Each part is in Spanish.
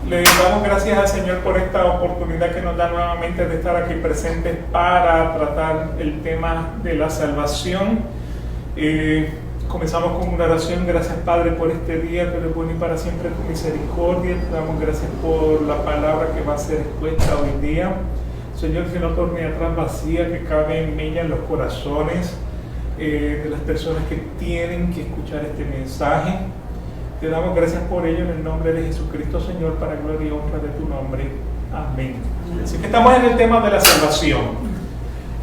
Le damos gracias al Señor por esta oportunidad que nos da nuevamente de estar aquí presentes para tratar el tema de la salvación. Comenzamos con una oración. Gracias, Padre, por este día, que eres bueno y para siempre tu misericordia. Te damos gracias por la palabra que va a ser expuesta hoy día. Señor, que no torne atrás vacía, que cabe en ella en los corazones de las personas que tienen que escuchar este mensaje. Te damos gracias por ello en el nombre de Jesucristo, Señor, para gloria y honra de tu nombre. Amén. Así que estamos en el tema de la salvación.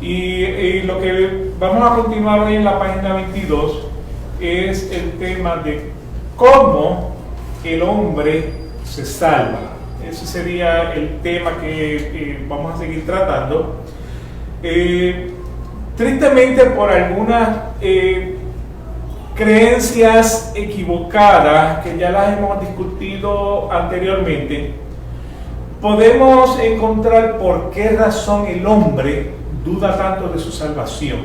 Y lo que vamos a continuar hoy en la página 22 es el tema de cómo el hombre se salva. Ese sería el tema que vamos a seguir tratando. Tristemente, por algunas creencias equivocadas que ya las hemos discutido anteriormente, podemos encontrar por qué razón el hombre duda tanto de su salvación.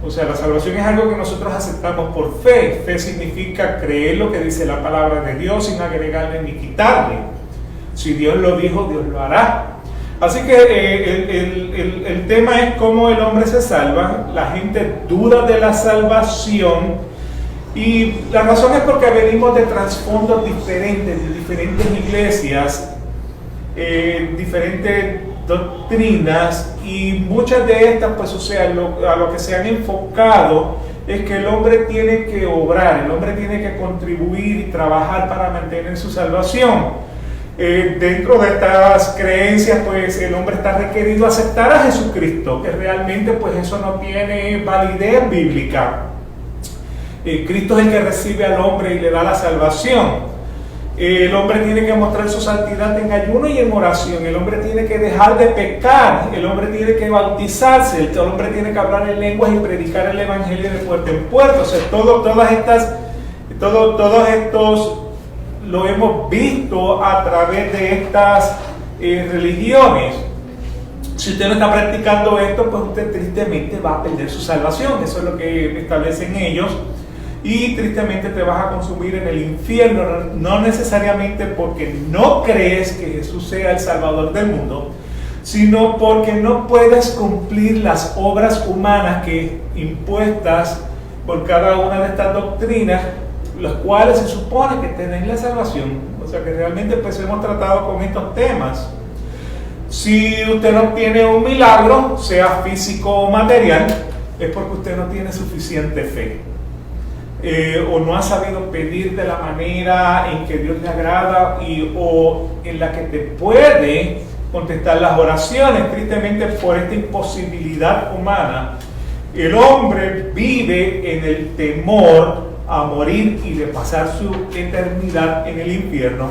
O sea, la salvación es algo que nosotros aceptamos por fe. Fe significa creer lo que dice la palabra de Dios sin agregarle ni quitarle. Si Dios lo dijo, Dios lo hará. Así que el tema es cómo el hombre se salva. La gente duda de la salvación y la razón es porque venimos de trasfondos diferentes, de diferentes iglesias, diferentes doctrinas, y muchas de estas, pues, o sea, a lo que se han enfocado es que el hombre tiene que obrar, el hombre tiene que contribuir y trabajar para mantener su salvación. Dentro de estas creencias, pues el hombre está requerido a aceptar a Jesucristo, que realmente pues eso no tiene validez bíblica. Cristo es el que recibe al hombre y le da la salvación. El hombre tiene que mostrar su santidad en ayuno y en oración. El hombre tiene que dejar de pecar. El hombre tiene que bautizarse. El hombre tiene que hablar en lenguas y predicar el evangelio de puerta en puerta. O sea, todos estos lo hemos visto a través de estas religiones. Si usted no está practicando esto, pues usted tristemente va a perder su salvación. Eso es lo que establecen ellos. Y tristemente te vas a consumir en el infierno, no necesariamente porque no crees que Jesús sea el Salvador del mundo, sino porque no puedes cumplir las obras humanas que impuestas por cada una de estas doctrinas, las cuales se supone que te den la salvación. O sea que realmente pues hemos tratado con estos temas. Si usted no tiene un milagro, sea físico o material, es porque usted no tiene suficiente fe. O no ha sabido pedir de la manera en que Dios le agrada o en la que te puede contestar las oraciones. Tristemente, por esta imposibilidad humana, el hombre vive en el temor a morir y de pasar su eternidad en el infierno,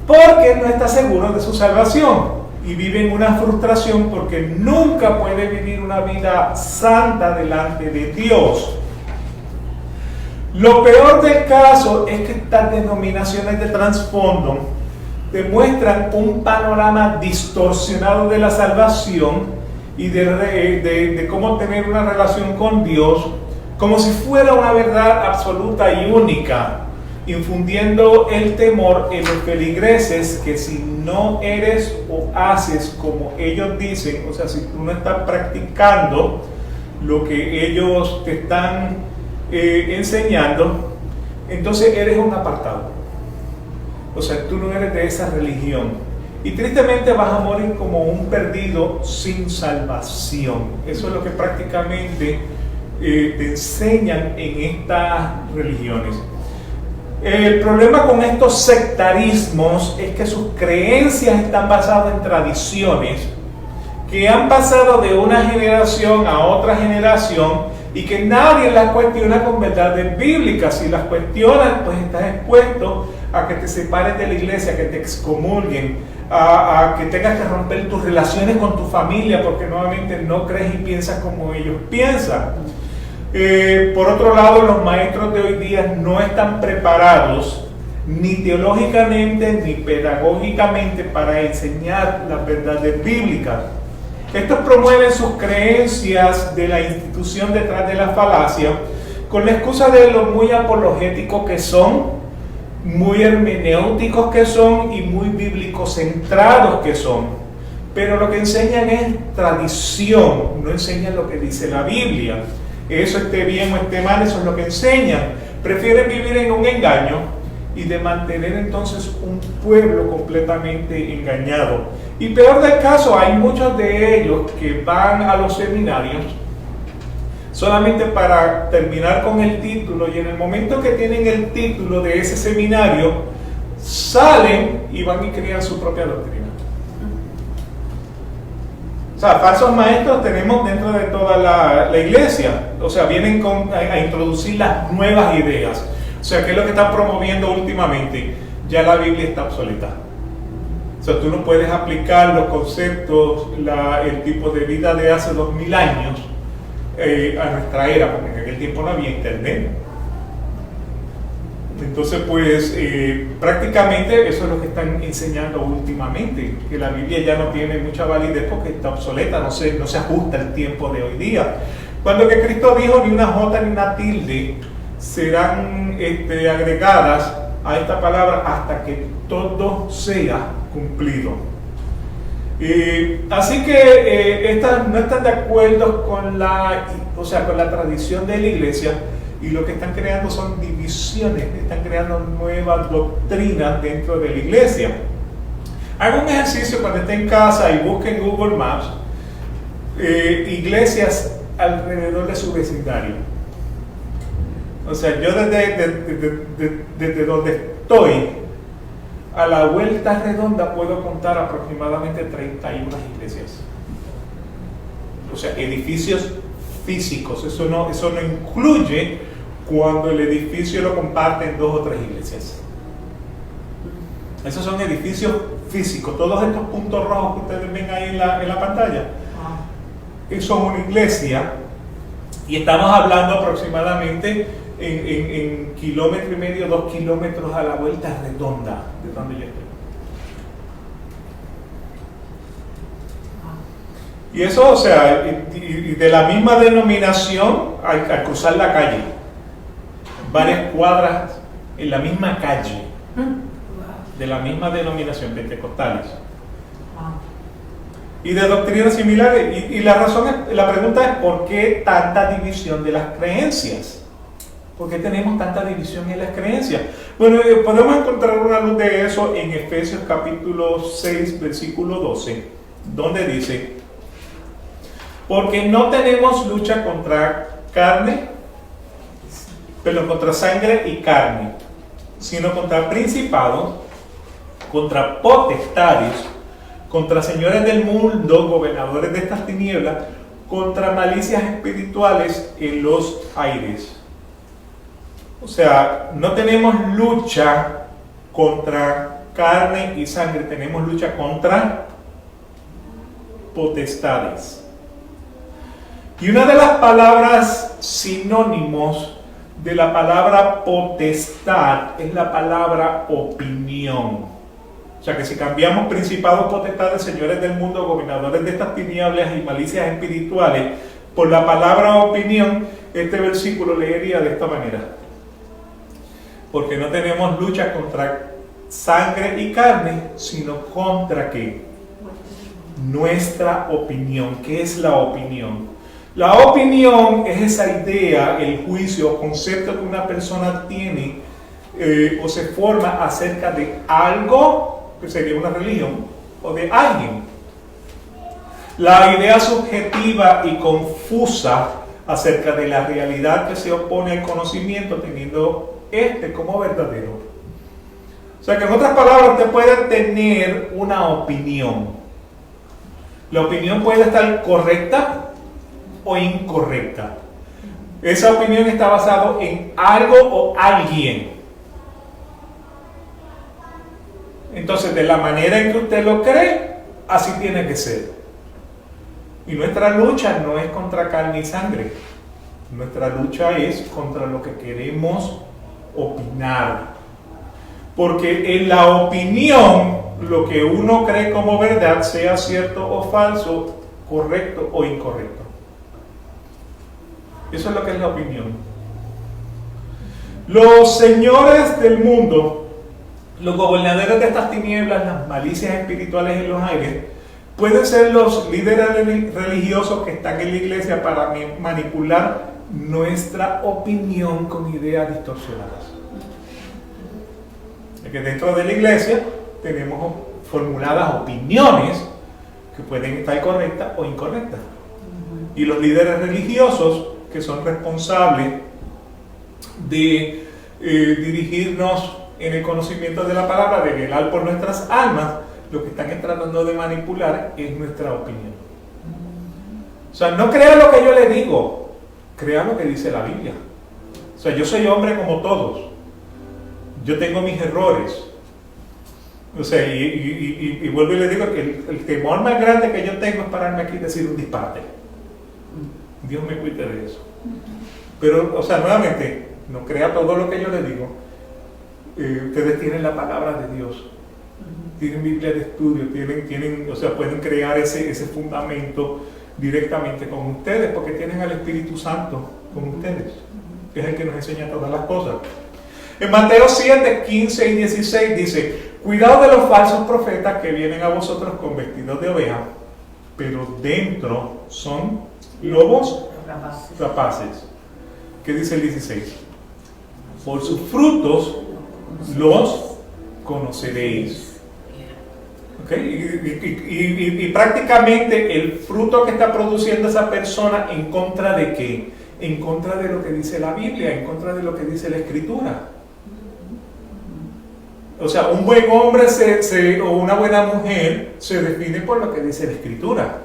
porque no está seguro de su salvación y vive en una frustración porque nunca puede vivir una vida santa delante de Dios. Lo peor del caso es que estas denominaciones de trasfondo demuestran un panorama distorsionado de la salvación y de cómo tener una relación con Dios, como si fuera una verdad absoluta y única, infundiendo el temor en los feligreses que si no eres o haces como ellos dicen, o sea, si tú no estás practicando lo que ellos te están enseñando, entonces eres un apartado. O sea, tú no eres de esa religión. Y tristemente vas a morir como un perdido sin salvación. Eso es lo que prácticamente te enseñan en estas religiones. El problema con estos sectarismos es que sus creencias están basadas en tradiciones que han pasado de una generación a otra generación y que nadie las cuestiona con verdades bíblicas. Si las cuestionan, pues estás expuesto a que te separes de la iglesia, a que te excomulguen, a que tengas que romper tus relaciones con tu familia porque nuevamente no crees y piensas como ellos piensan. Por otro lado, los maestros de hoy día no están preparados ni teológicamente ni pedagógicamente para enseñar las verdades bíblicas. Estos promueven sus creencias de la institución detrás de la falacia con la excusa de lo muy apologéticos que son, muy hermenéuticos que son y muy bíblicos centrados que son, pero lo que enseñan es tradición, no enseñan lo que dice la Biblia. Eso esté bien o esté mal, eso es lo que enseñan. Prefieren vivir en un engaño y de mantener entonces un pueblo completamente engañado. Y peor del caso, hay muchos de ellos que van a los seminarios solamente para terminar con el título, y en el momento que tienen el título de ese seminario, salen y van y crean su propia doctrina. O sea, falsos maestros tenemos dentro de toda la iglesia. O sea, vienen a introducir las nuevas ideas. O sea, ¿qué es lo que están promoviendo últimamente? Ya la Biblia está obsoleta. O sea, tú no puedes aplicar los conceptos, el tipo de vida de hace 2000 años a nuestra era, porque en aquel tiempo no había internet. Entonces, pues, prácticamente eso es lo que están enseñando últimamente, que la Biblia ya no tiene mucha validez porque está obsoleta, no se ajusta al tiempo de hoy día. Cuando que Cristo dijo, ni una jota ni una tilde serán agregadas a esta palabra hasta que todo sea cumplido. Así que no están de acuerdo con la tradición de la iglesia, y lo que están creando son divisiones, están creando nuevas doctrinas dentro de la iglesia. Haga un ejercicio cuando esté en casa y busque en Google Maps iglesias alrededor de su vecindario. O sea, yo desde donde estoy a la vuelta redonda puedo contar aproximadamente 31 iglesias. O sea, edificios físicos. Eso no incluye cuando el edificio lo comparten 2 o 3 iglesias. Esos son edificios físicos. Todos estos puntos rojos que ustedes ven ahí en la pantalla, son una iglesia, y estamos hablando aproximadamente en 1,5 kilómetros, 2 kilómetros a la vuelta redonda de donde yo estoy. Y eso, o sea, y de la misma denominación, al cruzar la calle, varias cuadras en la misma calle, de la misma denominación, pentecostales, y de doctrinas similares. Y la pregunta es: ¿por qué tanta división de las creencias? ¿Por qué tenemos tanta división en las creencias? Bueno, podemos encontrar una luz de eso en Efesios capítulo 6, versículo 12, donde dice: porque no tenemos lucha contra sangre y carne, sino contra principados, contra potestades, contra señores del mundo, gobernadores de estas tinieblas, contra malicias espirituales en los aires. O sea, no tenemos lucha contra carne y sangre, tenemos lucha contra potestades. Y una de las palabras sinónimos de la palabra potestad es la palabra opinión. O sea que si cambiamos principados, potestades, señores del mundo, gobernadores de estas tinieblas y malicias espirituales por la palabra opinión, este versículo leería de esta manera: porque no tenemos lucha contra sangre y carne, sino contra ¿qué? Nuestra opinión. ¿Qué es la opinión? La opinión es esa idea, el juicio o concepto que una persona tiene o se forma acerca de algo, que sería una religión, o de alguien. La idea subjetiva y confusa acerca de la realidad que se opone al conocimiento, teniendo como verdadero. O sea que, en otras palabras, usted puede tener una opinión. La opinión puede estar correcta o incorrecta. Esa opinión está basada en algo o alguien. Entonces, de la manera en que usted lo cree, así tiene que ser. Y nuestra lucha no es contra carne y sangre. Nuestra lucha es contra lo que queremos opinar. Porque en la opinión, lo que uno cree como verdad, sea cierto o falso, correcto o incorrecto. Eso es lo que es la opinión. Los señores del mundo Los gobernadores de estas tinieblas, las malicias espirituales en los aires, pueden ser los líderes religiosos que están en la iglesia para manipular nuestra opinión con ideas distorsionadas. Porque dentro de la iglesia tenemos formuladas opiniones que pueden estar correctas o incorrectas. Y los líderes religiosos, que son responsables de dirigirnos en el conocimiento de la palabra, de velar por nuestras almas, lo que están tratando de manipular es nuestra opinión. O sea, no crea lo que yo le digo, crea lo que dice la Biblia. O sea, yo soy hombre como todos, yo tengo mis errores. O sea, y vuelvo y le digo que el temor más grande que yo tengo es pararme aquí y decir un disparate. Dios me cuide de eso. Pero, o sea, nuevamente, no crea todo lo que yo le digo. Ustedes tienen la palabra de Dios, tienen Biblia de estudio, tienen, o sea, pueden crear ese fundamento directamente con ustedes, porque tienen al Espíritu Santo con ustedes, que es el que nos enseña todas las cosas. En Mateo 7, 15 y 16 dice: cuidado de los falsos profetas que vienen a vosotros con vestidos de oveja, pero dentro son lobos rapaces. ¿Qué dice el 16? Por sus frutos los conoceréis. ¿Okay? Y prácticamente el fruto que está produciendo esa persona, ¿en contra de qué? En contra de lo que dice la Biblia, en contra de lo que dice la Escritura. O sea, un buen hombre o una buena mujer se define por lo que dice la Escritura.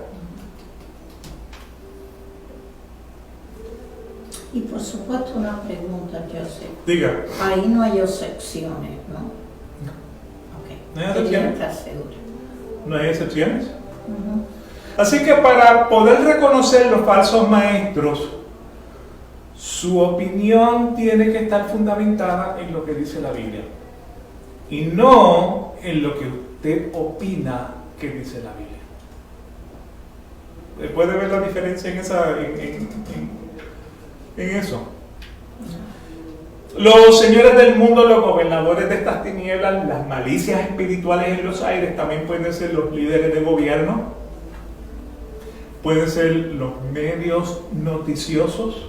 Y por supuesto una pregunta, Joseph. Diga. Ahí no hay excepciones, ¿no? No. Ok. ¿No hay excepciones? Quería estar segura. ¿No hay excepciones? Así que para poder reconocer los falsos maestros, su opinión tiene que estar fundamentada en lo que dice la Biblia y no en lo que usted opina que dice la Biblia. ¿Puede ver la diferencia en eso? Los señores del mundo, los gobernadores de estas tinieblas, las malicias espirituales en los aires, también pueden ser los líderes de gobierno, pueden ser los medios noticiosos,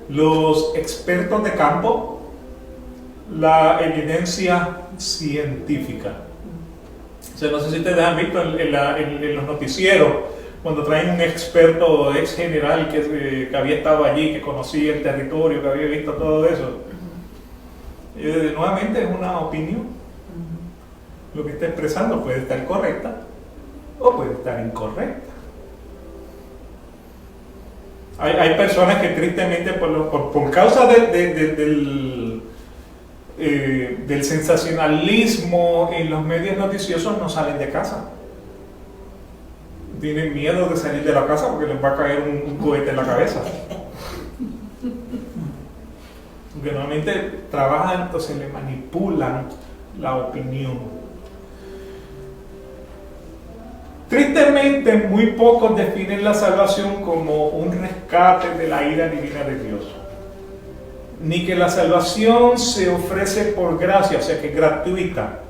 los expertos de campo, la evidencia científica. O sea, no sé si ustedes han visto en los noticieros, cuando traen un experto ex general que había estado allí, que conocía el territorio, que había visto todo eso. Nuevamente es una opinión. Lo que está expresando puede estar correcta o puede estar incorrecta. Hay personas que tristemente por causa del sensacionalismo en los medios noticiosos no salen de casa. Tienen miedo de salir de la casa porque les va a caer un cohete en la cabeza. Porque normalmente trabajan, entonces le manipulan la opinión. Tristemente, muy pocos definen la salvación como un rescate de la ira divina de Dios. Ni que la salvación se ofrece por gracia, o sea que es gratuita.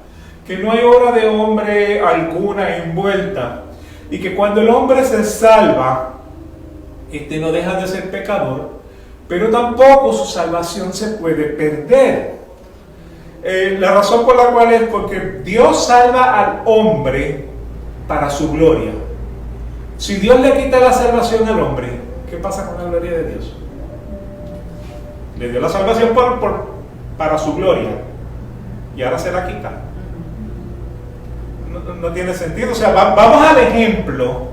Que no hay obra de hombre alguna envuelta. Y que cuando el hombre se salva, no deja de ser pecador, pero tampoco su salvación se puede perder. La razón por la cual es porque Dios salva al hombre para su gloria. Si Dios le quita la salvación al hombre, ¿qué pasa con la gloria de Dios? Le dio la salvación para su gloria y ahora se la quita. No tiene sentido. O sea, vamos al ejemplo.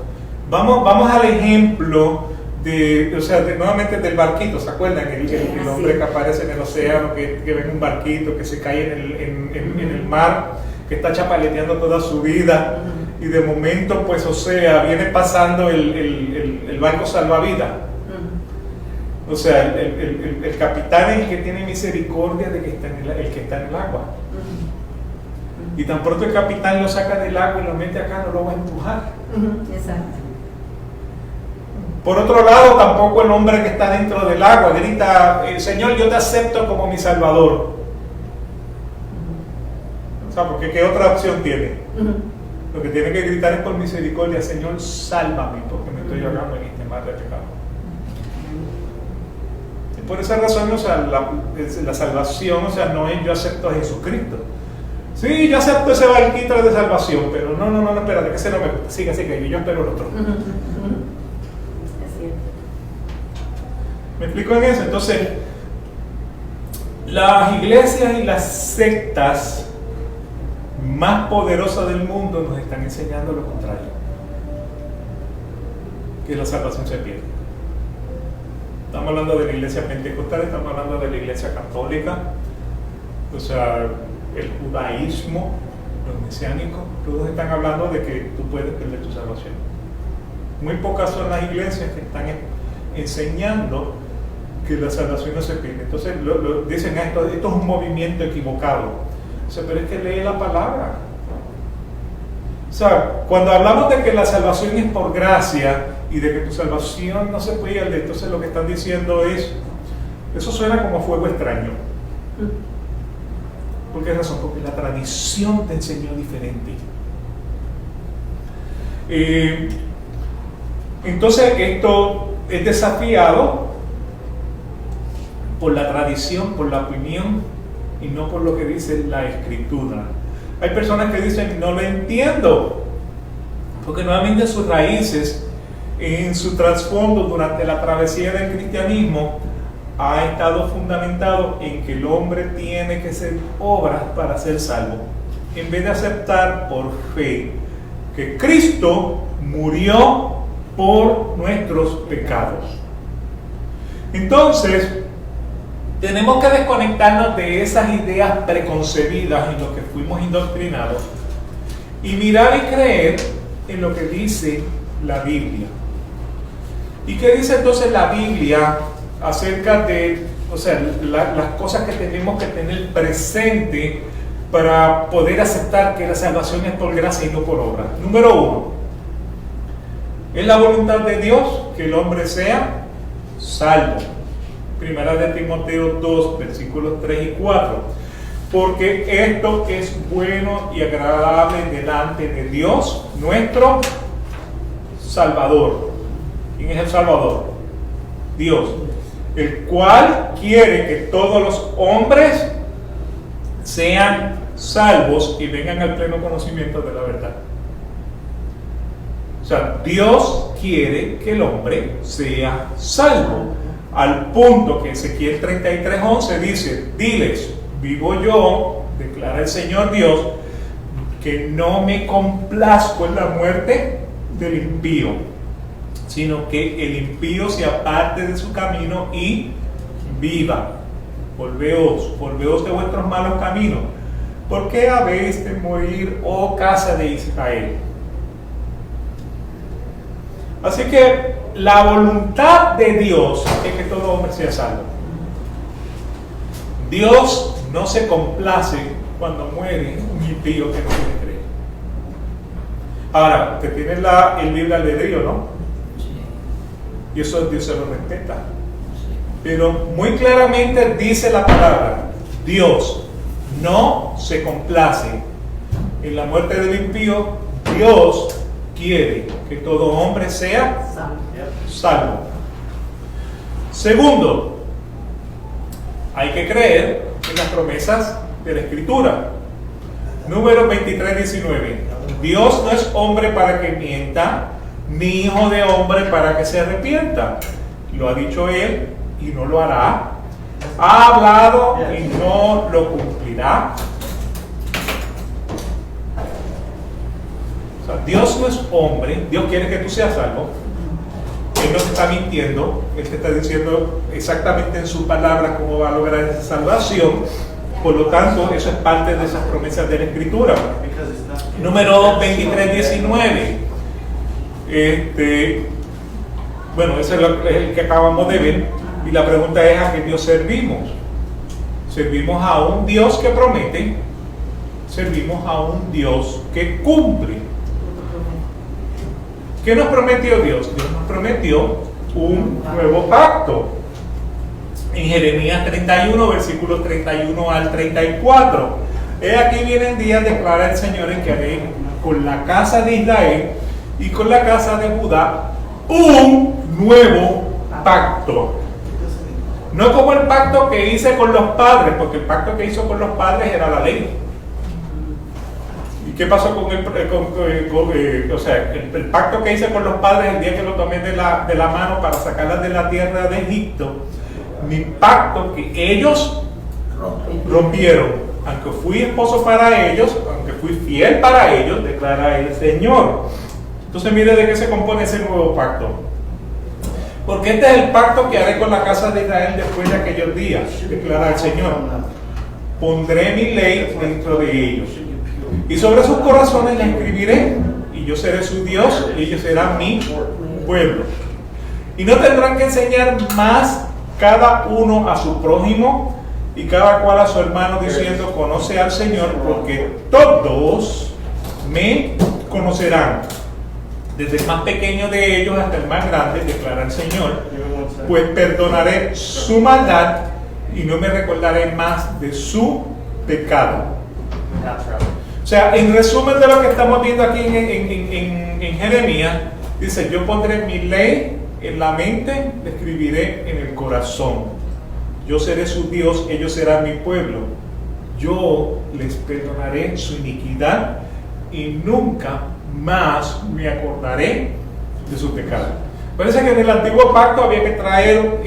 Vamos al ejemplo nuevamente del barquito. ¿Se acuerdan? El hombre que aparece en el océano, que ve en un barquito, que se cae en el mar, que está chapaleteando toda su vida, y de momento, pues, o sea, viene pasando el barco salvavidas. O sea, el capitán es el que tiene misericordia de que está el que está en el agua. Y tan pronto el capitán lo saca del agua y lo mete acá, no lo va a empujar. Exacto. Por otro lado, tampoco el hombre que está dentro del agua grita: Señor, yo te acepto como mi Salvador. sea, porque ¿qué otra opción tiene? Lo que tiene que gritar es por misericordia, Señor, sálvame, porque me estoy ahogando en este mar de pecado. Y por esa razón, o sea, la salvación, o sea, no es yo acepto a Jesucristo. Sí, yo acepto ese barquito de salvación, pero no, espérate, que ese no me gusta. Sigue, yo espero el otro. Es cierto. ¿Me explico en eso? Entonces, las iglesias y las sectas más poderosas del mundo nos están enseñando lo contrario, que la salvación se pierde. Estamos hablando de la iglesia pentecostal, estamos hablando de la iglesia católica, o sea, el judaísmo, los mesiánicos, todos están hablando de que tú puedes perder tu salvación. Muy pocas son las iglesias que están enseñando que la salvación no se pierde. Entonces dicen esto es un movimiento equivocado. O sea, pero es que lee la palabra. O sea, cuando hablamos de que la salvación es por gracia y de que tu salvación no se pierde, entonces lo que están diciendo es, eso suena como fuego extraño. ¿Por qué razón? Porque la tradición te enseñó diferente. Entonces esto es desafiado por la tradición, por la opinión y no por lo que dice la Escritura. Hay personas que dicen, no lo entiendo, porque nuevamente sus raíces, en su trasfondo durante la travesía del cristianismo, ha estado fundamentado en que el hombre tiene que hacer obras para ser salvo, en vez de aceptar por fe que Cristo murió por nuestros pecados. Entonces, tenemos que desconectarnos de esas ideas preconcebidas en lo que fuimos indoctrinados y mirar y creer en lo que dice la Biblia. ¿Y qué dice entonces la Biblia acerca de, o sea, las cosas que tenemos que tener presente para poder aceptar que la salvación es por gracia y no por obra? Número 1, es la voluntad de Dios que el hombre sea salvo. Primera de Timoteo 2, versículos 3 y 4. Porque esto es bueno y agradable delante de Dios, nuestro Salvador. ¿Quién es el Salvador? Dios. El cual quiere que todos los hombres sean salvos y vengan al pleno conocimiento de la verdad. O sea, Dios quiere que el hombre sea salvo. Al punto que Ezequiel 33:11 dice, diles, vivo yo, declara el Señor Dios, que no me complazco en la muerte del impío, sino que el impío se aparte de su camino y viva. Volveos de vuestros malos caminos. ¿Por qué habéis de morir, oh casa de Israel? Así que la voluntad de Dios es que todo hombre sea salvo. Dios no se complace cuando muere un impío que no quiere creer. Ahora, usted tiene el libre albedrío, ¿no? Y eso Dios se lo respeta. Pero muy claramente dice la palabra, Dios no se complace en la muerte del impío. Dios quiere que todo hombre sea salvo. Segundo, hay que creer en las promesas de la Escritura. Número 23:19. Dios no es hombre para que mienta, ni hijo de hombre para que se arrepienta. Lo ha dicho Él y no lo hará. Ha hablado y no lo cumplirá. O sea, Dios no es hombre. Dios quiere que tú seas salvo. Él no te está mintiendo. Él te está diciendo exactamente en sus palabras cómo va a lograr esa salvación. Por lo tanto, eso es parte de esas promesas de la Escritura. Número 23:19. Bueno, ese es el que acabamos de ver. Y la pregunta es: ¿a qué Dios servimos? ¿Servimos a un Dios que promete? ¿Servimos a un Dios que cumple? ¿Qué nos prometió Dios? Dios nos prometió un nuevo pacto. En Jeremías 31, versículos 31 al 34. He aquí vienen días, declara el Señor, en que haré con la casa de Israel y con la casa de Judá un nuevo pacto. No como el pacto que hice con los padres, porque el pacto que hizo con los padres era la ley. ¿Y qué pasó con el pacto que hice con los padres el día que lo tomé de la mano para sacarlas de la tierra de Egipto? Mi pacto que ellos rompieron, aunque fui esposo para ellos, aunque fui fiel para ellos, declara el Señor. Entonces mire de qué se compone ese nuevo pacto. Porque este es el pacto que haré con la casa de Israel después de aquellos días, declara el Señor. Pondré mi ley dentro de ellos, y sobre sus corazones la escribiré, y yo seré su Dios, y ellos serán mi pueblo. Y no tendrán que enseñar más cada uno a su prójimo, y cada cual a su hermano, diciendo: conoce al Señor, porque todos me conocerán, desde el más pequeño de ellos hasta el más grande, declara el Señor, pues perdonaré su maldad y no me recordaré más de su pecado. O sea, en resumen de lo que estamos viendo aquí en Jeremías, dice: yo pondré mi ley en la mente, la escribiré en el corazón. Yo seré su Dios, ellos serán mi pueblo. Yo les perdonaré su iniquidad y nunca más me acordaré de su pecado. Parece que en el antiguo pacto había que traer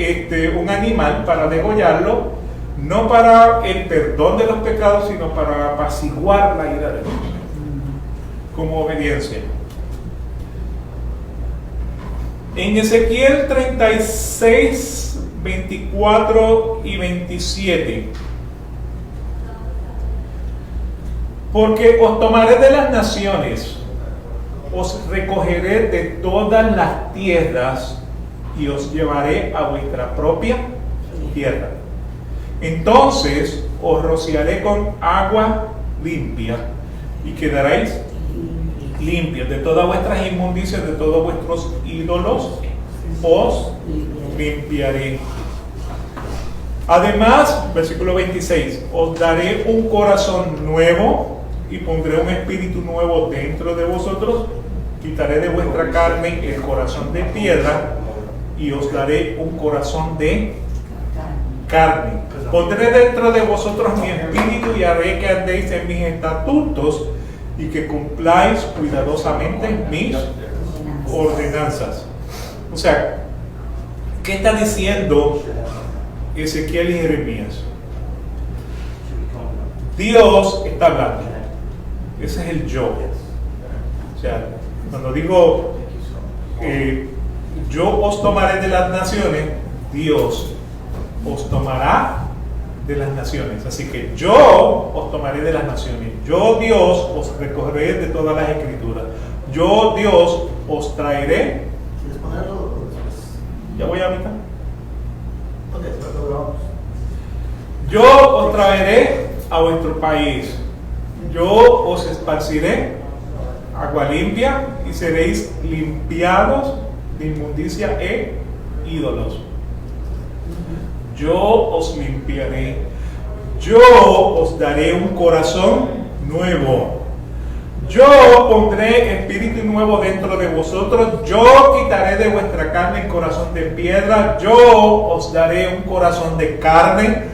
un animal para degollarlo, no para el perdón de los pecados, sino para apaciguar la ira de Dios, como obediencia. En Ezequiel 36, 24 y 27. Porque os tomaré de las naciones, os recogeré de todas las tierras y os llevaré a vuestra propia tierra. Entonces os rociaré con agua limpia y quedaréis limpios de todas vuestras inmundicias, de todos vuestros ídolos, os limpiaré. Además, versículo 26, os daré un corazón nuevo y pondré un espíritu nuevo dentro de vosotros, quitaré de vuestra carne el corazón de piedra y os daré un corazón de carne. Pondré dentro de vosotros mi espíritu y haré que andéis en mis estatutos y que cumpláis cuidadosamente mis ordenanzas. O sea, ¿qué está diciendo Ezequiel y Jeremías? Dios está hablando. Ese es el yo. O sea, cuando digo yo os tomaré de las naciones, Dios os tomará de las naciones. Así que yo os tomaré de las naciones. Yo, Dios, os recogeré de todas las escrituras. Yo, Dios, os traeré. ¿Quieres ponerlo? Ya voy a mitad. Ok, pero vamos. Yo os traeré a vuestro país. Yo os esparciré agua limpia y seréis limpiados de inmundicia e ídolos. Yo os limpiaré. Yo os daré un corazón nuevo. Yo pondré espíritu nuevo dentro de vosotros. Yo quitaré de vuestra carne el corazón de piedra. Yo os daré un corazón de carne.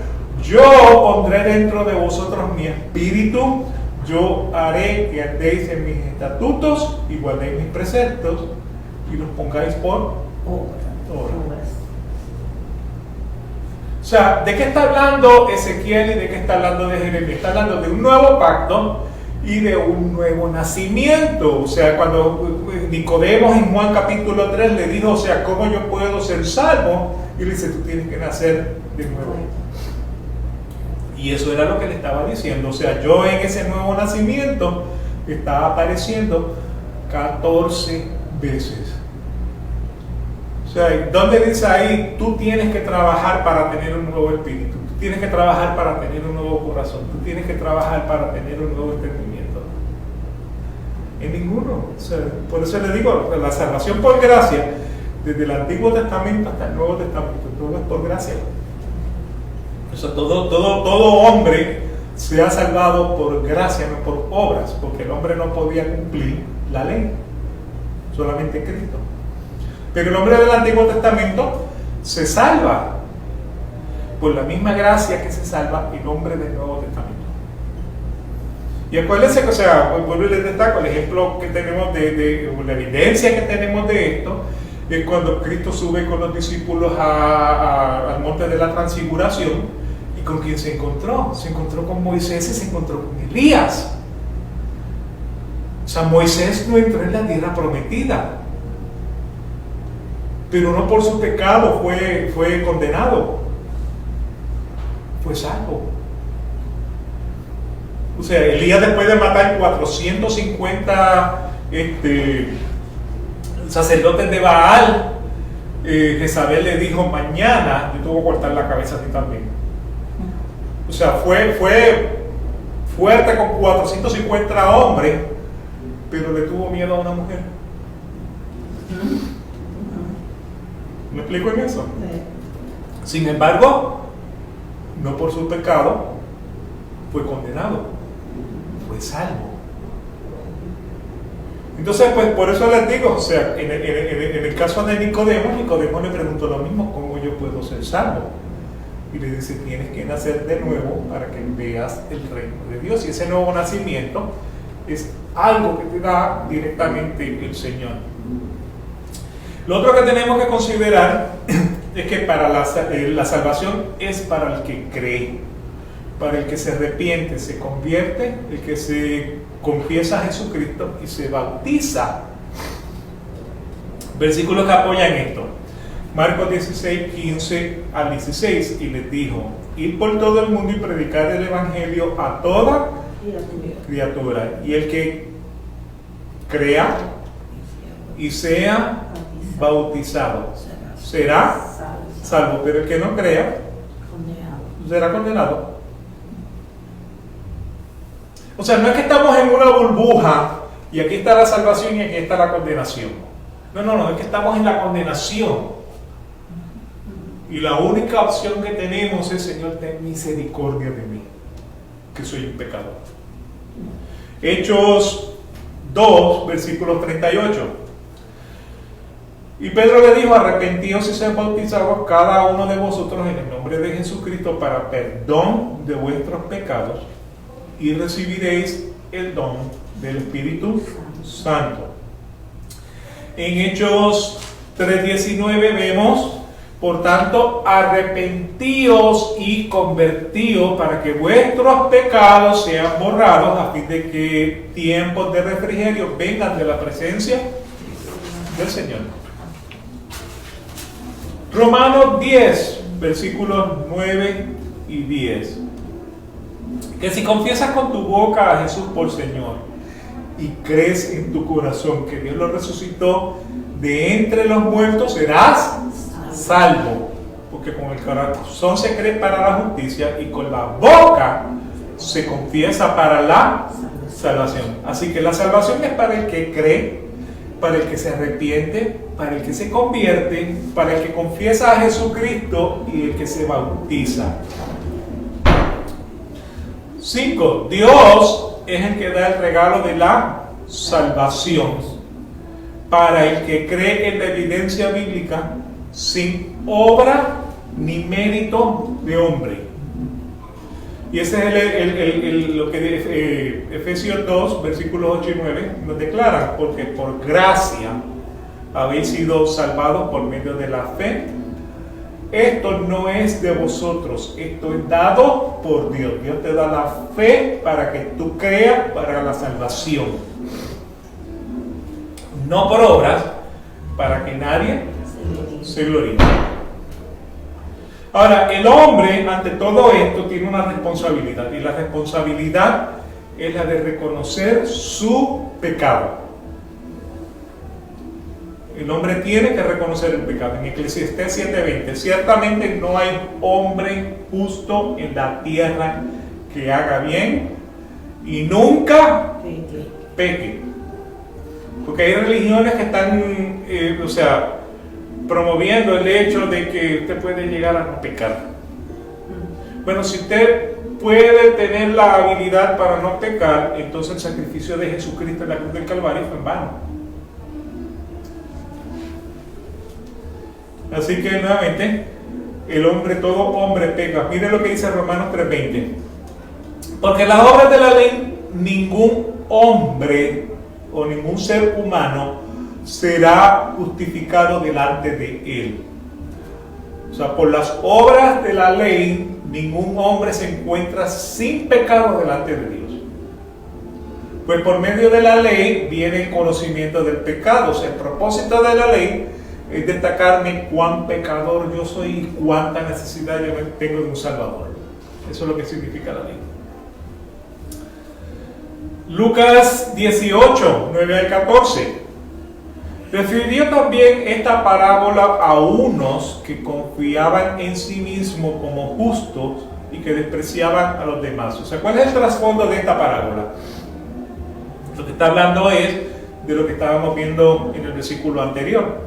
Yo pondré dentro de vosotros mi espíritu. Yo haré que andéis en mis estatutos y guardéis mis preceptos y los pongáis por obra. O sea, ¿de qué está hablando Ezequiel y de qué está hablando de Jeremías? Está hablando de un nuevo pacto y de un nuevo nacimiento. O sea, cuando Nicodemo en Juan capítulo 3 le dijo, o sea, ¿cómo yo puedo ser salvo? Y le dice, tú tienes que nacer de nuevo. Y eso era lo que le estaba diciendo. O sea, yo en ese nuevo nacimiento estaba apareciendo 14 veces. O sea, ¿dónde dice ahí? Tú tienes que trabajar para tener un nuevo espíritu. Tú tienes que trabajar para tener un nuevo corazón. Tú tienes que trabajar para tener un nuevo entendimiento. En ninguno. O sea, por eso le digo, la salvación por gracia, desde el Antiguo Testamento hasta el Nuevo Testamento, todo es por gracia. O sea, todo hombre se ha salvado por gracia, no por obras, porque el hombre no podía cumplir la ley, solamente Cristo. Pero el hombre del Antiguo Testamento se salva por la misma gracia que se salva el hombre del Nuevo Testamento. Y acuérdense que, o sea, vuelvo y les destaco, el ejemplo que tenemos la evidencia que tenemos de esto, es cuando Cristo sube con los discípulos al monte de la transfiguración. ¿Y con quién se encontró? Se encontró con Moisés y se encontró con Elías. O sea, Moisés no entró en la tierra prometida, pero no por su pecado fue condenado, fue salvo. O sea, Elías, después de matar 450 sacerdotes de Baal, Jezabel le dijo: mañana yo te voy a cortar la cabeza a ti también. O sea, fue fuerte con 450 hombres, pero le tuvo miedo a una mujer. ¿Me explico en eso? Sin embargo, no por su pecado fue condenado, fue salvo. Entonces, pues por eso les digo, o sea, en el caso de Nicodemo le preguntó lo mismo: ¿cómo yo puedo ser salvo? Y le dice: tienes que nacer de nuevo para que veas el reino de Dios. Y ese nuevo nacimiento es algo que te da directamente el Señor. Lo otro que tenemos que considerar es que para la salvación es para el que cree, para el que se arrepiente, se convierte, el que se confiesa a Jesucristo y se bautiza. Versículos que apoyan esto. Marcos 16, 15 al 16, y les dijo: id por todo el mundo y predicar el evangelio a toda criatura, y el que crea y sea bautizado será salvo, pero el que no crea será condenado. O sea, no es que estamos en una burbuja y aquí está la salvación y aquí está la condenación. No, es que estamos en la condenación. Y la única opción que tenemos es: Señor, ten misericordia de mí, que soy un pecador. Hechos 2, versículo 38. Y Pedro le dijo: arrepentíos y sed bautizados cada uno de vosotros en el nombre de Jesucristo para perdón de vuestros pecados, y recibiréis el don del Espíritu Santo. En Hechos 3:19 vemos: por tanto, arrepentíos y convertíos para que vuestros pecados sean borrados, a fin de que tiempos de refrigerio vengan de la presencia del Señor. Romanos 10, versículos 9 y 10. Que si confiesas con tu boca a Jesús por Señor y crees en tu corazón que Dios lo resucitó de entre los muertos, serás salvo. Porque con el corazón se cree para la justicia y con la boca se confiesa para la salvación. Así que la salvación es para el que cree, para el que se arrepiente, para el que se convierte, para el que confiesa a Jesucristo y el que se bautiza. 5. Dios es el que da el regalo de la salvación para el que cree en la evidencia bíblica sin obra ni mérito de hombre. Y ese es lo que Efesios 2, versículos 8 y 9 nos declara: porque por gracia habéis sido salvados por medio de la fe. Esto no es de vosotros, esto es dado por Dios. Dios te da la fe para que tú creas para la salvación, no por obras, para que nadie se gloríe. Ahora, el hombre ante todo esto tiene una responsabilidad, y la responsabilidad es la de reconocer su pecado. El hombre tiene que reconocer el pecado. En Eclesiastés 7:20, ciertamente no hay hombre justo en la tierra que haga bien y nunca peque. Porque hay religiones que están, promoviendo el hecho de que usted puede llegar a no pecar. Bueno, si usted puede tener la habilidad para no pecar, entonces el sacrificio de Jesucristo en la cruz del Calvario fue en vano. Así que nuevamente, todo hombre peca. Miren lo que dice Romanos 3:20. Porque las obras de la ley, ningún hombre o ningún ser humano será justificado delante de él. O sea, por las obras de la ley, ningún hombre se encuentra sin pecado delante de Dios. Pues por medio de la ley viene el conocimiento del pecado. O sea, el propósito de la ley es destacarme cuán pecador yo soy y cuánta necesidad yo tengo de un Salvador. Eso es lo que significa la ley. Lucas 18, 9 al 14. Refirió también esta parábola a unos que confiaban en sí mismos como justos y que despreciaban a los demás. O sea, ¿cuál es el trasfondo de esta parábola? Lo que está hablando es de lo que estábamos viendo en el versículo anterior.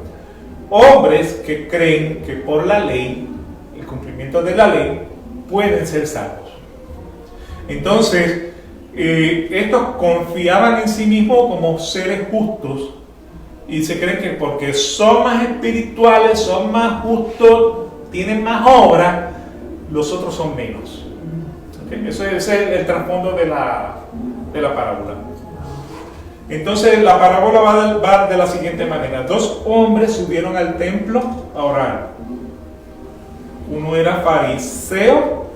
Hombres que creen que por la ley, el cumplimiento de la ley, pueden ser salvos. Entonces, estos confiaban en sí mismos como seres justos y se creen que porque son más espirituales, son más justos, tienen más obra, los otros son menos. ¿Okay? Ese es el trasfondo de la parábola. Entonces la parábola va de la siguiente manera. Dos hombres subieron al templo a orar. Uno era fariseo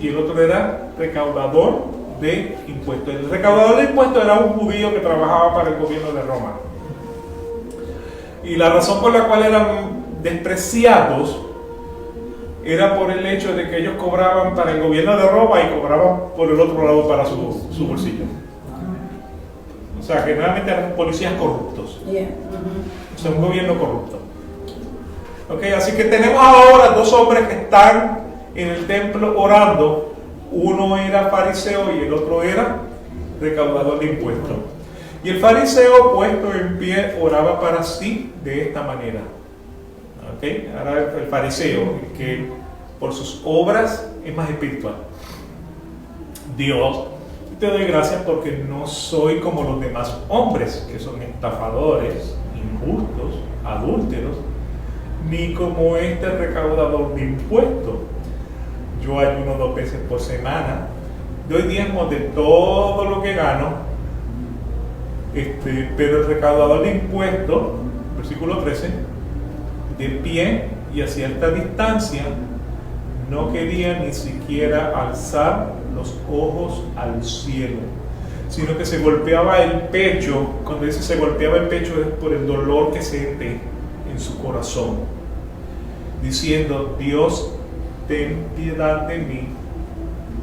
y el otro era recaudador de impuestos. El recaudador de impuestos era un judío que trabajaba para el gobierno de Roma. Y la razón por la cual eran despreciados era por el hecho de que ellos cobraban para el gobierno de Roma y cobraban por el otro lado para su bolsillo. O sea, que realmente eran policías corruptos. O sea, un gobierno corrupto. Okay, así que tenemos ahora dos hombres que están en el templo orando. Uno era fariseo y el otro era recaudador de impuestos. Y el fariseo, puesto en pie, oraba para sí de esta manera. Okay, ahora el fariseo, que por sus obras es más espiritual. Dios, te doy gracias porque no soy como los demás hombres que son estafadores, injustos, adúlteros, ni como este recaudador de impuestos. Yo ayuno 2 veces por semana, doy diezmos de todo lo que gano, pero el recaudador de impuestos, versículo 13, de pie y a cierta distancia, no quería ni siquiera alzar los ojos al cielo, sino que se golpeaba el pecho. Cuando dice se golpeaba el pecho es por el dolor que siente en su corazón, diciendo: Dios, ten piedad de mí,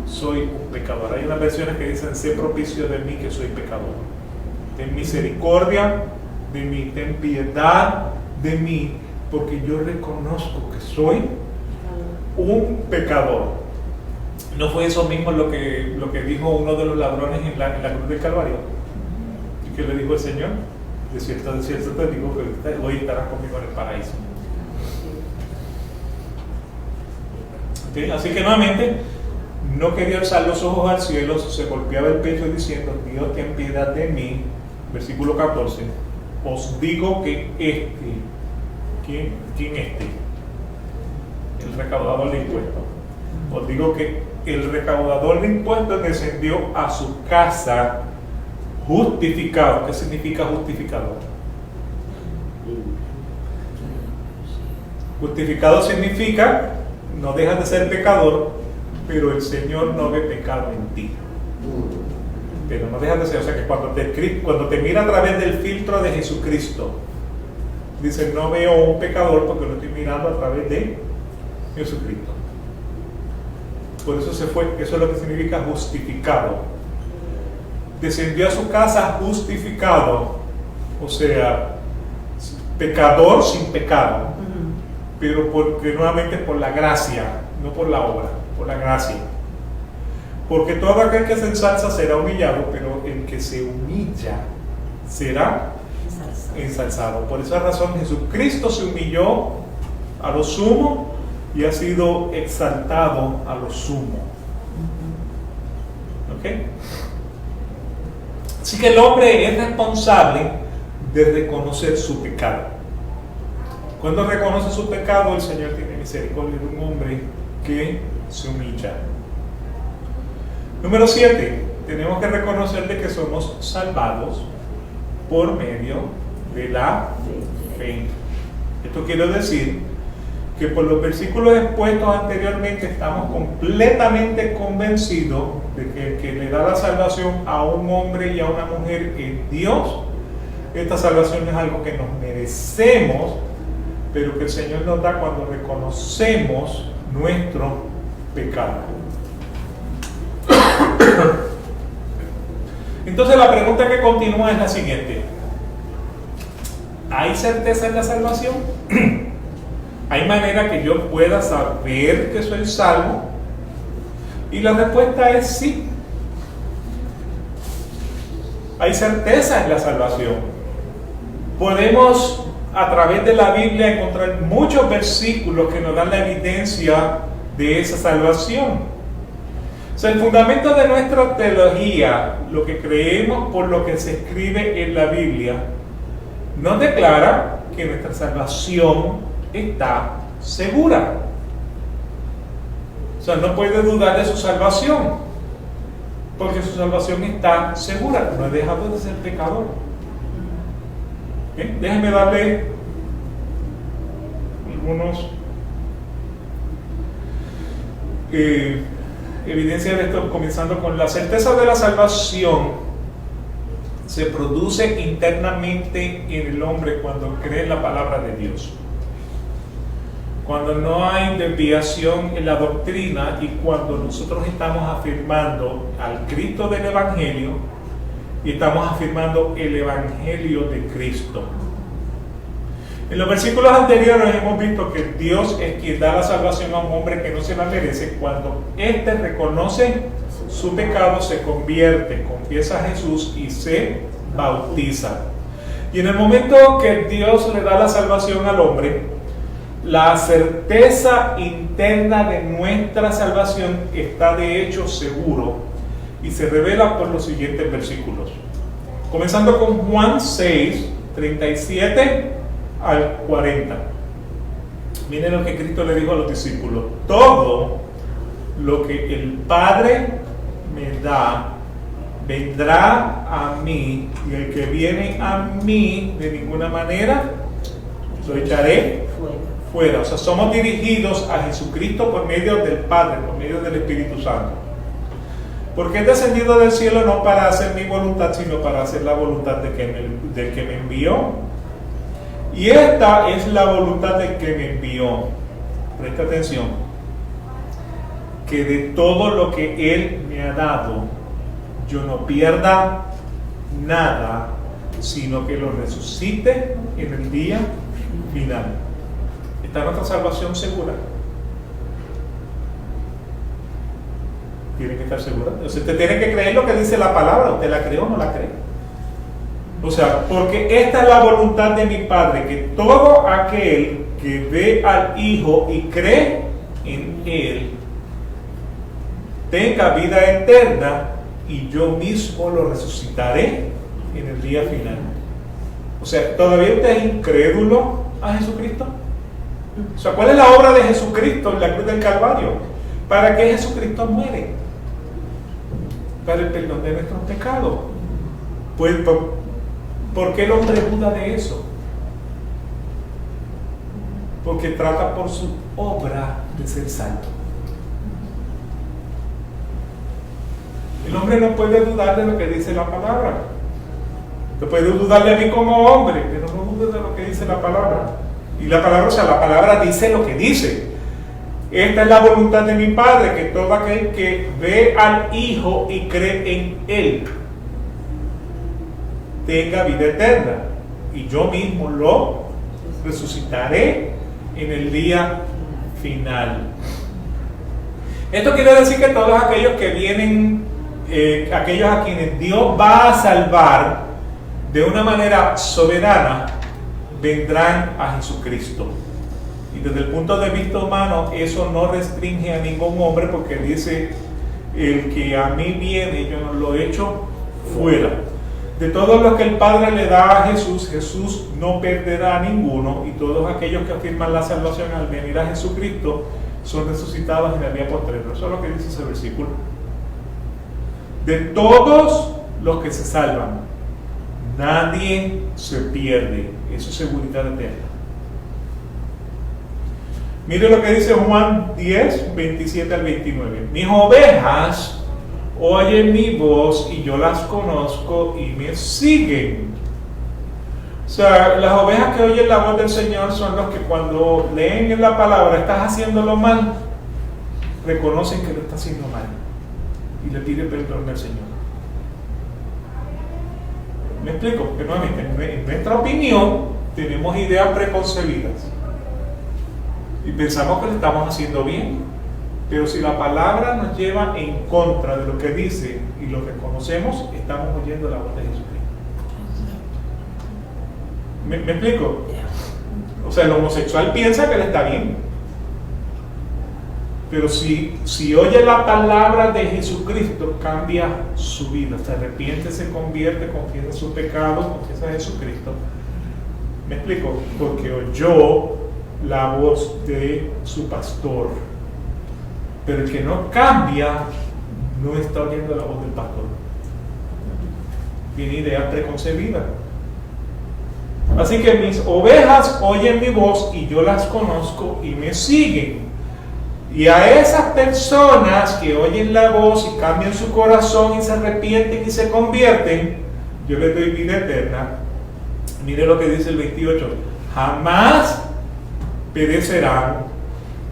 soy un pecador. Hay unas versiones que dicen: sé propicio de mí, que soy pecador. Ten misericordia de mí, ten piedad de mí, porque yo reconozco que soy un pecador. ¿No fue eso mismo lo que dijo uno de los ladrones en la cruz del Calvario? ¿Y qué le dijo el Señor? De cierto te digo que hoy estarás conmigo en el paraíso. ¿Okay? Así que nuevamente no quería alzar los ojos al cielo, se golpeaba el pecho diciendo: Dios, ten piedad de mí. Versículo 14. Os digo que ¿quién el recaudador de impuestos? Os digo que el recaudador de impuestos descendió a su casa justificado. ¿Qué significa justificado? Justificado significa no dejas de ser pecador, pero el Señor no ve pecado en ti. Pero no dejas de ser, o sea que cuando te mira a través del filtro de Jesucristo, dice: no veo un pecador porque lo estoy mirando a través de Jesucristo. Por eso eso es lo que significa justificado. Descendió a su casa justificado, o sea, pecador sin pecado, pero porque nuevamente por la gracia, no por la obra, por la gracia. Porque todo aquel que se ensalza será humillado, pero el que se humilla será ensalzado. Por esa razón Jesucristo se humilló a lo sumo y ha sido exaltado a lo sumo. ¿Ok? Así que el hombre es responsable de reconocer su pecado. Cuando reconoce su pecado, el Señor tiene misericordia de un hombre que se humilla. Número 7. Tenemos que reconocer de que somos salvados por medio de la fe. Esto quiere decir que por los versículos expuestos anteriormente estamos completamente convencidos de que el que le da la salvación a un hombre y a una mujer es Dios. Esta salvación no es algo que nos merecemos, pero que el Señor nos da cuando reconocemos nuestro pecado. Entonces la pregunta que continúa es la siguiente: ¿hay certeza en la salvación? ¿Hay manera que yo pueda saber que soy salvo? Y la respuesta es sí. Hay certeza en la salvación. Podemos a través de la Biblia encontrar muchos versículos que nos dan la evidencia de esa salvación. O sea, el fundamento de nuestra teología, lo que creemos por lo que se escribe en la Biblia, nos declara que nuestra salvación está segura. O sea, no puede dudar de su salvación, porque su salvación está segura. No he dejado de ser pecador. ¿Bien? Déjenme darle algunos evidencia de esto, comenzando con la certeza de la salvación. Se produce internamente en el hombre cuando cree en la palabra de Dios, cuando no hay desviación en la doctrina y cuando nosotros estamos afirmando al Cristo del Evangelio y estamos afirmando el Evangelio de Cristo. En los versículos anteriores hemos visto que Dios es quien da la salvación a un hombre que no se la merece cuando éste reconoce su pecado, se convierte, confiesa a Jesús y se bautiza. Y en el momento que Dios le da la salvación al hombre, la certeza interna de nuestra salvación está de hecho seguro y se revela por los siguientes versículos. Comenzando con Juan 6, 37 al 40. Miren lo que Cristo le dijo a los discípulos: todo lo que el Padre me da vendrá a mí, y el que viene a mí de ninguna manera lo echaré fuera. O sea, somos dirigidos a Jesucristo por medio del Padre, por medio del Espíritu Santo. Porque he descendido del cielo no para hacer mi voluntad, sino para hacer la voluntad del que me envió. Y esta es la voluntad del que me envió. Presta atención: que de todo lo que Él me ha dado, yo no pierda nada, sino que lo resucite en el día final. ¿Está nuestra salvación segura? Tiene que estar segura. O sea, usted tiene que creer lo que dice la palabra. ¿Usted la cree o no la cree? O sea, porque esta es la voluntad de mi Padre, que todo aquel que ve al Hijo y cree en Él tenga vida eterna, y yo mismo lo resucitaré en el día final. O sea, ¿todavía usted es incrédulo a Jesucristo? O sea, ¿cuál es la obra de Jesucristo en la cruz del Calvario? ¿Para qué Jesucristo muere? Para el perdón de nuestros pecados. Pues, ¿por qué el hombre duda de eso? Porque trata por su obra de ser santo. El hombre no puede dudar de lo que dice la palabra. Usted puede dudar de mí como hombre, pero no dude de lo que dice la palabra. Y la palabra, o sea, la palabra dice lo que dice. Esta es la voluntad de mi Padre, que todo aquel que ve al Hijo y cree en Él tenga vida eterna, y yo mismo lo resucitaré en el día final. Esto quiere decir que todos aquellos que vienen, aquellos a quienes Dios va a salvar de una manera soberana, vendrán a Jesucristo. Y desde el punto de vista humano, eso no restringe a ningún hombre, porque dice el que a mí viene, yo no lo echo fuera. De todos los que el Padre le da a Jesús, Jesús no perderá a ninguno, y todos aquellos que afirman la salvación al venir a Jesucristo son resucitados en el día postrero. Eso es lo que dice ese versículo. De todos los que se salvan, nadie se pierde. Eso es seguridad eterna. Mire lo que dice Juan 10, 27 al 29. Mis ovejas oyen mi voz y yo las conozco y me siguen. O sea, las ovejas que oyen la voz del Señor son los que cuando leen en la palabra estás haciéndolo mal, reconocen que lo está haciendo mal y le piden perdón al Señor. ¿Me explico? Que nuevamente, en nuestra opinión tenemos ideas preconcebidas y pensamos que lo estamos haciendo bien, pero si la palabra nos lleva en contra de lo que dice y lo reconocemos, estamos oyendo la voz de Jesucristo. ¿Me explico? O sea, el homosexual piensa que le está bien, pero si oye la palabra de Jesucristo, cambia su vida, se arrepiente, se convierte, confiesa sus pecados, confiesa a Jesucristo. ¿Me explico? Porque oyó la voz de su pastor. Pero el que no cambia no está oyendo la voz del pastor. Tiene ideas preconcebidas. Así que mis ovejas oyen mi voz y yo las conozco y me siguen. Y a esas personas que oyen la voz y cambian su corazón y se arrepienten y se convierten, yo les doy vida eterna. Mire lo que dice el 28. Jamás perecerán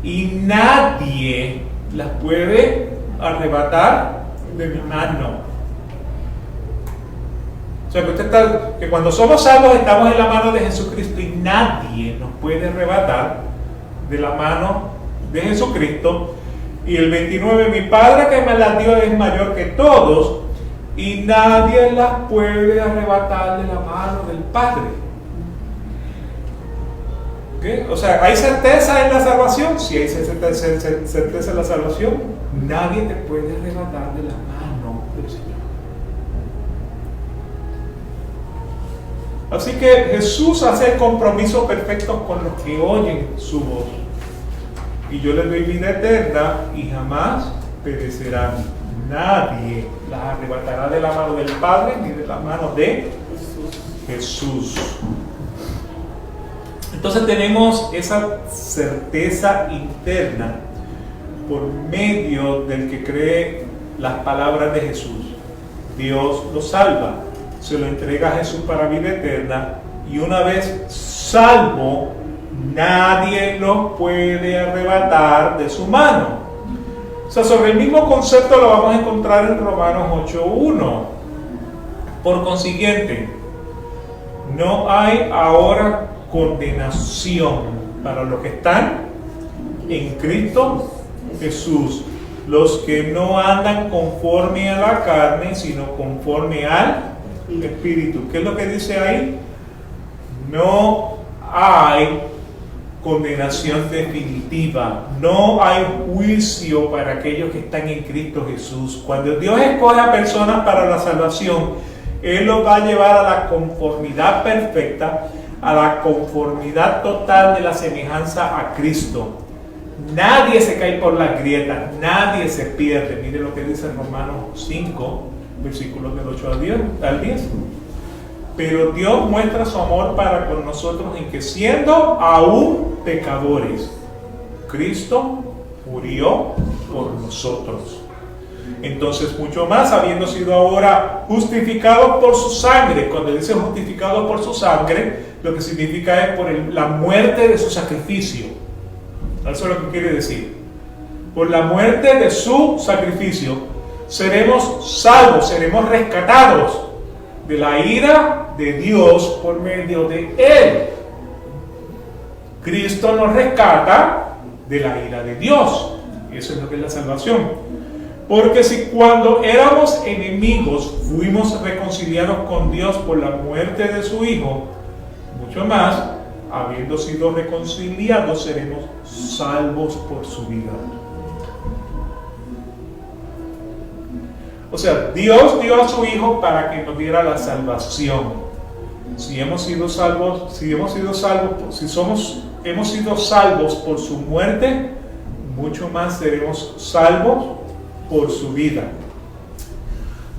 y nadie las puede arrebatar de mi mano. O sea, que cuando somos salvos estamos en la mano de Jesucristo y nadie nos puede arrebatar de la mano de Jesucristo. Y el 29, mi Padre que me las dio es mayor que todos y nadie las puede arrebatar de la mano del Padre. ¿Okay? O sea, ¿hay certeza en la salvación? Sí, hay certeza en la salvación. Nadie te puede arrebatar de la mano del Señor. Así que Jesús hace el compromiso perfecto con los que oyen su voz. Y yo les doy vida eterna y jamás perecerán. Nadie las arrebatará de la mano del Padre ni de la mano de Jesús. Entonces tenemos esa certeza interna por medio del que cree las palabras de Jesús. Dios lo salva, se lo entrega a Jesús para vida eterna y una vez salvo, nadie lo puede arrebatar de su mano. O sea, sobre el mismo concepto lo vamos a encontrar en Romanos 8:1. Por consiguiente, no hay ahora condenación para los que están en Cristo Jesús, los que no andan conforme a la carne, sino conforme al Espíritu. ¿Qué es lo que dice ahí? No hay condenación definitiva, no hay juicio para aquellos que están en Cristo Jesús. Cuando Dios escoge a personas para la salvación, Él los va a llevar a la conformidad perfecta, a la conformidad total de la semejanza a Cristo. Nadie se cae por las grietas, nadie se pierde. Mire lo que dice Romanos 5, versículos del 8 al 10. Pero Dios muestra su amor para con nosotros en que siendo aún pecadores, Cristo murió por nosotros. Entonces, mucho más, habiendo sido ahora justificados por su sangre. Cuando dice justificados por su sangre, lo que significa es por la muerte de su sacrificio. Eso es lo que quiere decir. Por la muerte de su sacrificio, seremos salvos, seremos rescatados de la ira de Dios por medio de Él. Cristo nos rescata de la ira de Dios. Eso es lo que es la salvación. Porque si cuando éramos enemigos fuimos reconciliados con Dios por la muerte de su Hijo, mucho más, habiendo sido reconciliados, seremos salvos por su vida. O sea, Dios dio a su Hijo para que nos diera la salvación. Si hemos sido salvos por su muerte, mucho más seremos salvos por su vida.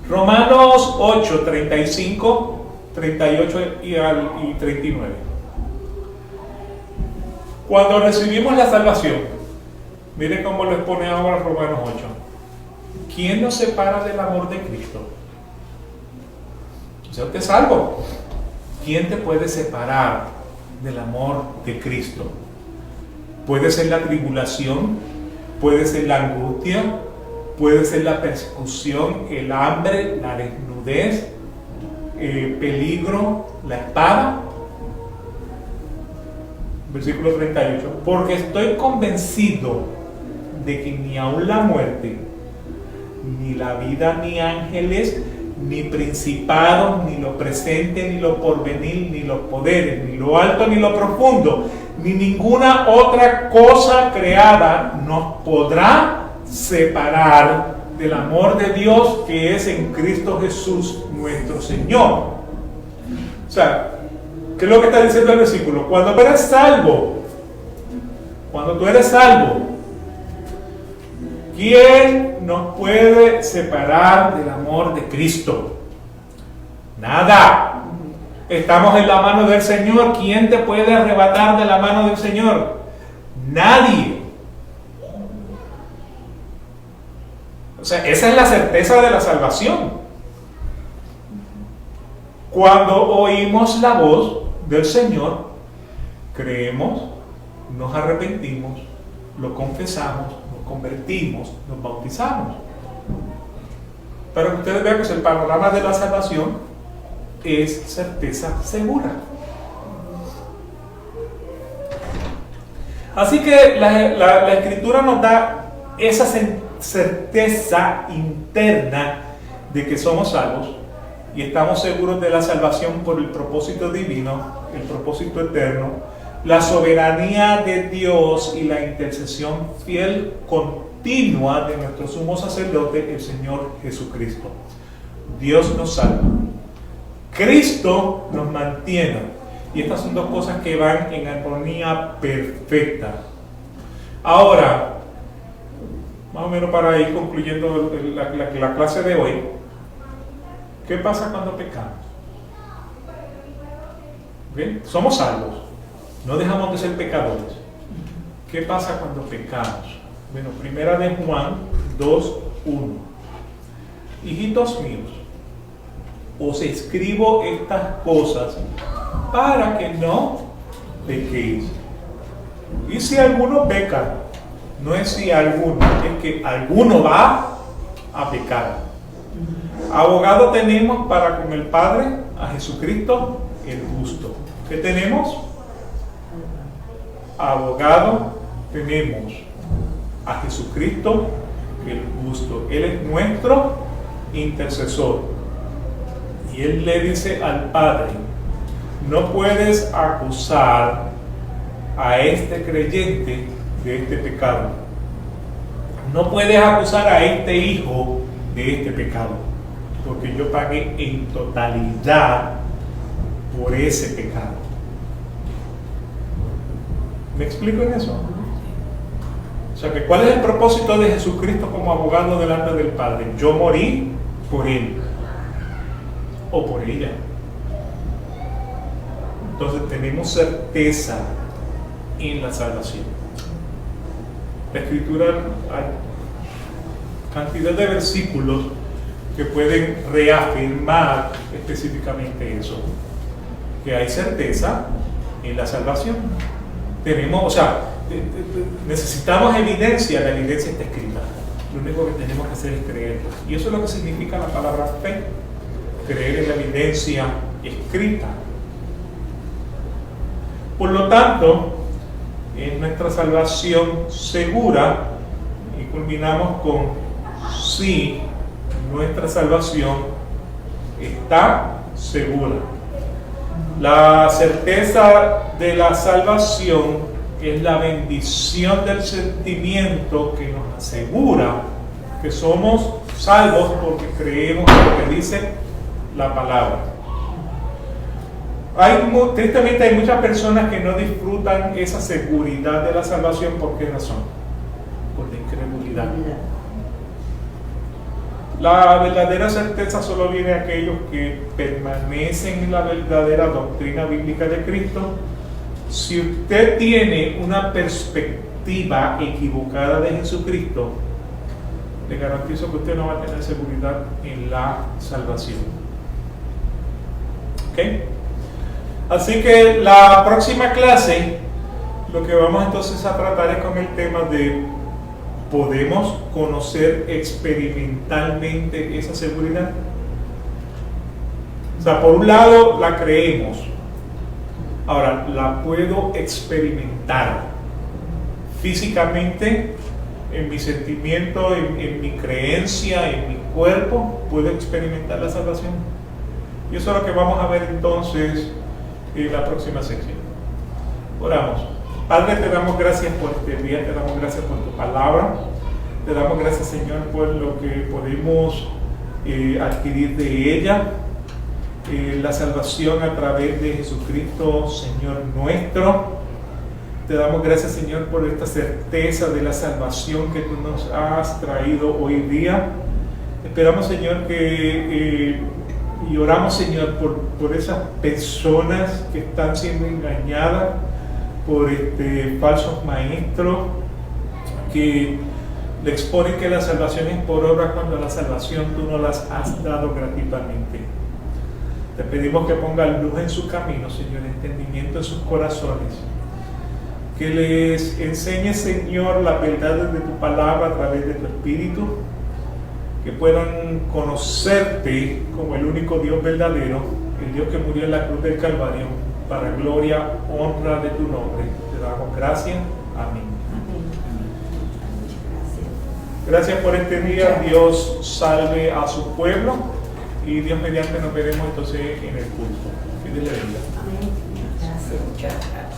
Romanos 8, 35, 38 y 39. Cuando recibimos la salvación, mire cómo lo expone ahora Romanos 8. ¿Quién nos separa del amor de Cristo? O sea, usted es salvo. ¿Quién te puede separar del amor de Cristo? Puede ser la tribulación, puede ser la angustia, puede ser la persecución, el hambre, la desnudez, el peligro, la espada. Versículo 38. Porque estoy convencido de que ni aun la muerte, ni la vida, ni ángeles, ni principados, ni lo presente, ni lo porvenir, ni los poderes, ni lo alto, ni lo profundo, ni ninguna otra cosa creada nos podrá separar del amor de Dios que es en Cristo Jesús nuestro Señor. O sea, ¿qué es lo que está diciendo el versículo? Cuando tú eres salvo, ¿quién nos puede separar del amor de Cristo? Nada. Estamos en la mano del Señor. ¿Quién te puede arrebatar de la mano del Señor? Nadie. O sea, esa es la certeza de la salvación. Cuando oímos la voz del Señor, creemos, nos arrepentimos, lo confesamos, nos convertimos, nos bautizamos. Pero que ustedes vean que el panorama de la salvación es certeza segura. Así que la Escritura nos da esa certeza interna de que somos salvos y estamos seguros de la salvación por el propósito divino, el propósito eterno, la soberanía de Dios y la intercesión fiel continua de nuestro sumo sacerdote, el Señor Jesucristo. Dios nos salva, Cristo nos mantiene, y estas son dos cosas que van en armonía perfecta. Ahora, más o menos para ir concluyendo la clase de hoy, ¿qué pasa cuando pecamos? ¿Bien? Somos salvos, no dejamos de ser pecadores. ¿Qué pasa cuando pecamos? Bueno, primera de Juan 2:1. Hijitos míos, os escribo estas cosas para que no pequéis. Y si alguno peca, no es si alguno, es que alguno va a pecar. Abogado tenemos para con el Padre, a Jesucristo el justo. ¿Qué tenemos? Abogado tenemos a Jesucristo el justo. Él es nuestro intercesor. Y Él le dice al Padre: no puedes acusar a este creyente de este pecado. No puedes acusar a este hijo de este pecado, porque yo pagué en totalidad por ese pecado. ¿Me explico en eso? O sea, que ¿cuál es el propósito de Jesucristo como abogado delante del Padre? Yo morí por él o por ella. Entonces tenemos certeza en la salvación. La Escritura, hay cantidad de versículos que pueden reafirmar específicamente eso, que hay certeza en la salvación. Tenemos, o sea, necesitamos evidencia, la evidencia está escrita. Lo único que tenemos que hacer es creerla. Y eso es lo que significa la palabra fe, creer en la evidencia escrita. Por lo tanto, es nuestra salvación segura, y culminamos con sí, nuestra salvación está segura. La certeza de la salvación es la bendición del sentimiento que nos asegura que somos salvos porque creemos en lo que dice la palabra. Tristemente hay muchas personas que no disfrutan esa seguridad de la salvación. ¿Por qué razón? Por la incredulidad. La verdadera certeza solo viene a aquellos que permanecen en la verdadera doctrina bíblica de Cristo. Si usted tiene una perspectiva equivocada de Jesucristo, le garantizo que usted no va a tener seguridad en la salvación. ¿Ok? Así que la próxima clase, lo que vamos entonces a tratar es con el tema de ¿podemos conocer experimentalmente esa seguridad? O sea, por un lado la creemos, ahora la puedo experimentar físicamente, en mi sentimiento, en mi creencia, en mi cuerpo, puedo experimentar la salvación. Y eso es lo que vamos a ver entonces en la próxima sección. Oramos. Padre, te damos gracias por este día, te damos gracias por tu palabra, te damos gracias, Señor, por lo que podemos adquirir de ella, la salvación a través de Jesucristo, Señor nuestro. Te damos gracias, Señor, por esta certeza de la salvación que tú nos has traído hoy día. Esperamos, Señor, y oramos, Señor, por esas personas que están siendo engañadas por falsos maestros que le exponen que la salvación es por obra cuando la salvación tú no las has dado gratuitamente. Te pedimos que ponga luz en su camino, Señor, entendimiento en sus corazones, que les enseñe, Señor, las verdades de tu palabra a través de tu Espíritu, que puedan conocerte como el único Dios verdadero, el Dios que murió en la cruz del Calvario, para gloria, honra de tu nombre. Te damos gracias. Amén. Gracias por este día. Dios salve a su pueblo y Dios mediante nos veremos entonces en el culto. Que Dios le bendiga. Amén. Gracias. Muchas gracias.